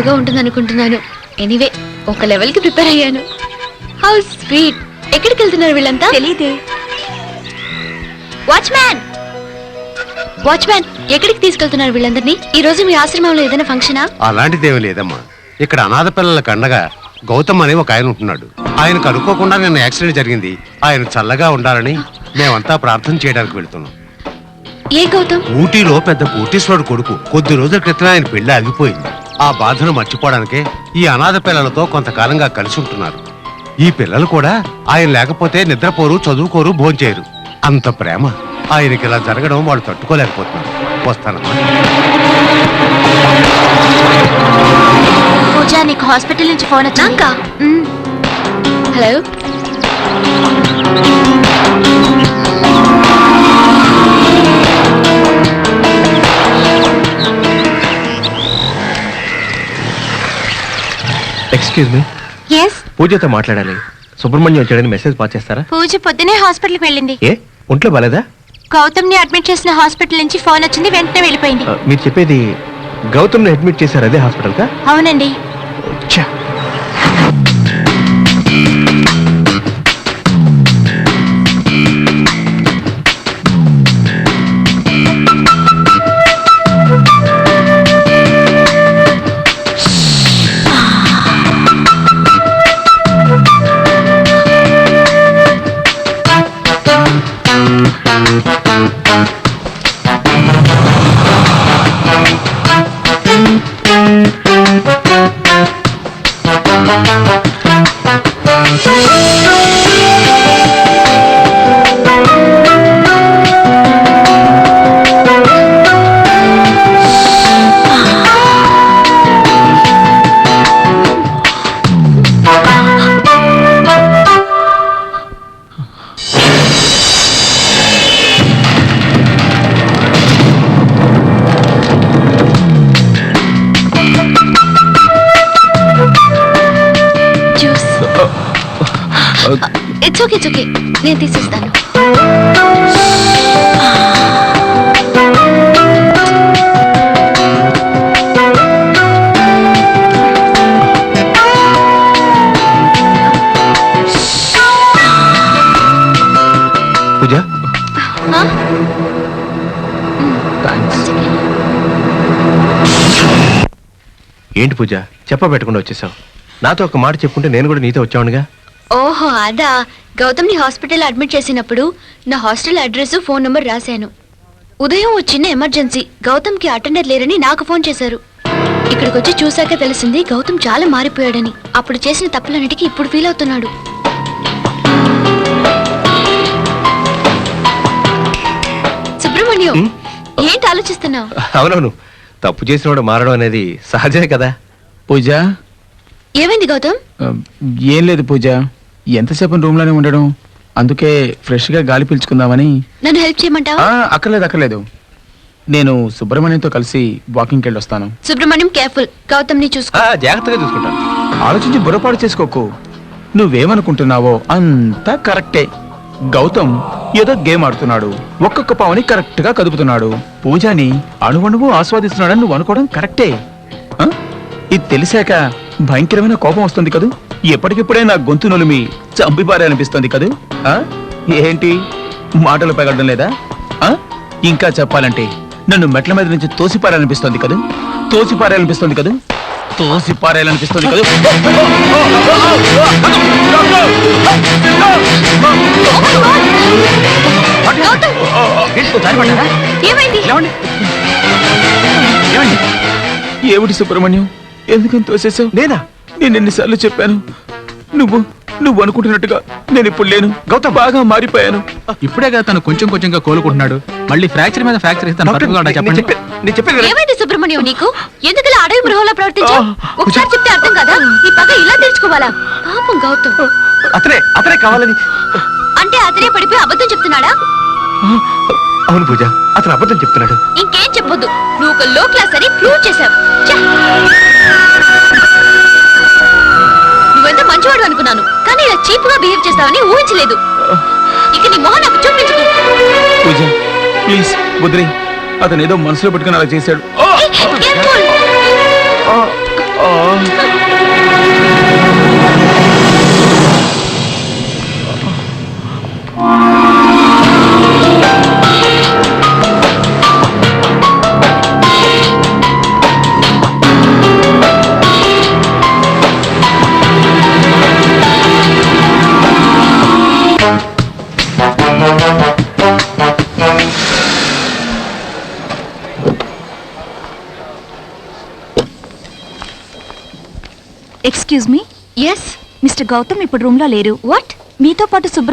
గా ఉంటుంది అనుకుంటున్నాను. ఎనీవే ఒక లెవెల్ కి ప్రిపేర్ అయ్యాను. How sweet. ఎక్కడికి వెళ్తున్నారు వీళ్ళంతా? తెలీదే. వాచ్మ్యాన్ వాచ్మ్యాన్ ఎక్కడికి తీసుకెళ్తున్నారు వీళ్ళందరినీ? ఈ రోజు మీ ఆశ్రమంలో ఏదైనా ఫంక్షనా? అలాంటిదేమీ లేదమ్మా. ఇక్కడ అనాథ పిల్లల కండగా గౌతమ్ అని ఒక ఆయన ఉంటున్నాడు. ఆయనకు అనుకోకుండా నిన్న యాక్సిడెంట్ జరిగింది. ఆయన చల్లగా ఉండాలని మేమంతా ప్రార్థన చేయడానికి వెళ్తున్నాం. ఏ గౌతమ్? ఊటీలో పెద్ద కోటీశ్వరుడు కొడుకు. కొద్ది రోజుల క్రితం ఆయన పెళ్లి ఆగిపోయింది. ఆ బాధను మర్చిపోవడానికే ఈ అనాథ పిల్లలతో కొంతకాలంగా కలిసి ఉంటున్నారు. ఈ పిల్లలు కూడా ఆయన లేకపోతే నిద్రపోరు, చదువుకోరు, భోంచేయరు. అంత ప్రేమ. ఆయనకి ఇలా జరగడం వాళ్ళు తట్టుకోలేకపోతున్నారు. వస్తానమ్మా. పూజ, నీకు హాస్పిటల్ నుంచి ఫోన్ వచ్చాక. హలో. Excuse me. ఎస్. పూజతో మాట్లాడాలి. సుబ్రహ్మణ్యం వచ్చాడని మెసేజ్ పాస్ చేస్తారా? పూజ పొద్దునే హాస్పిటల్కి వెళ్ళింది. ఏ ఒంట్లో బాలేదా? గౌతమ్ ని అడ్మిట్ చేసిన హాస్పిటల్ నుంచి ఫోన్ వచ్చింది, వెంటనే వెళ్ళిపోయింది. మీరు చెప్పేది గౌతమ్ ని అడ్మిట్ చేశారు అదే హాస్పిటల్ కా? అవునండి. ఇట్స్ ఓకే, ఇట్స్ ఓకే, నేను తీసిస్తాను. పూజ, ఏంటి పూజ చెప్పబెట్టకుండా వచ్చేసావు? నాతో ఒక మాట చెప్పుకుంటే నేను కూడా నీతో వచ్చావునుగా. ఓహో అదా. గౌతమ్ ని హాస్పిటల్ అడ్మిట్ చేసినప్పుడు నా హాస్టల్ అడ్రస్, ఫోన్ నంబర్ రాశాను. ఉదయం వచ్చిన ఎమర్జెన్సీ, గౌతమ్ కి అటెండర్ లేరని నాకు ఫోన్ చేశారు. ఇక్కడికి వచ్చి చూశాక తెలిసింది గౌతమ్ చాలా మారిపోయాడని. అప్పుడు చేసిన తప్పులన్నిటికీ ఇప్పుడు ఫీల్ అవుతున్నాడు. సుబ్రహ్మణ్యం, ఏంటి ఆలోచిస్తున్నావు? అవునవును, తప్పు చేసినవాడు మారడం అనేది సహజమే కదా. పూజ, ఏమైంది గౌతమ్? ఏం లేదు పూజ, ఎంతసేపు రూమ్ లోనే ఉండడం, అందుకే ఫ్రెష్ గా గాలి పీల్చుకుందామని. నన్ను హెల్ప్ చేయమంటావా? అక్కర్లేదు, నేను సుబ్రహ్మణ్యంతో కలిసి వాకింగ్కి వెళ్ళి వస్తాను. సుబ్రహ్మణ్యం కేర్ఫుల్, గౌతమ్ ని చూసుకో. జాగ్రత్తగా చూసుకుంటాను. ఆలోచించి బుర్రపాటు చేసుకోకు. నువ్వేమనుకుంటున్నావో అంతా కరెక్టే. గౌతమ్ ఏదో గేమ్ ఆడుతున్నాడు, ఒక్కొక్క పావుని కరెక్ట్ గా కదుపుతున్నాడు. పూజని అణువణువు ఆస్వాదిస్తున్నాడని నువ్వు అనుకోవడం కరెక్టే. ఇది తెలిసాక భయంకరమైన కోపం వస్తుంది కదూ. ఎప్పటికిప్పుడే నా గొంతు నొలిమి చంపిపారే అనిపిస్తుంది కదూ. ఏంటి మాటలు పెగడం లేదా? ఇంకా చెప్పాలంటే నన్ను మెట్ల మీద నుంచి తోసిపారాలనిపిస్తుంది కదూ. తోసిపారాలనిపిస్తుంది కదూ. తోసిపారాలనిపిస్తుంది కదూ. ఏమిటి సుబ్రహ్మణ్యం, ఎందుకని తోసేసావు? నేనా? నేను ఎన్నిసార్లు చెప్పాను, నువ్వు అనుకుంటున్నట్టుగా నేను ఇప్పుడు లేను. గౌతమ్ బాగా మారిపోయాను. ఇప్పుడే కదా తను కొంచెం కొంచెంగా కోలుకుంటున్నాడు. మళ్ళీ ఫ్రాక్చర్ మీద ఫ్రాక్చర్ చెప్పండి. ఏమైంది సుబ్రహ్మణ్యం నీకు? ఎందుకు ఇలా అడవి గృహంలో ప్రవర్తించావు? ఒకసారి చెప్తే అర్థం కదా. నీ పగ ఇలా తెరుచుకోవాలా? పాపం గౌతమ్. అతనే కావాలని అంటే అతనే పడిపోయి అబద్ధం చెప్తున్నాడా? అవును పూజ, అతను అబద్ధం చెప్తున్నాడు. ఇంకేం చెప్పొద్దు, నువ్వు ఒక లో క్లాస్ అని ప్రూవ్ చేశావు. నువ్వెంత మంచివాడు అనుకున్నాను, కానీ ఇలా చీప్ గా బిహేవ్ చేస్తావని ఊహించలేదు. ఇక నీ మొహం నాకు చూపించుకో. పూజ ప్లీజ్ వదిలే, అతను ఏదో మనసులో పెట్టుకుని అలా చేశాడు. Excuse me yes Mister Gautam ఇప్పుడు రూమ్ లో లేరు. వాట్? మీతో పాటు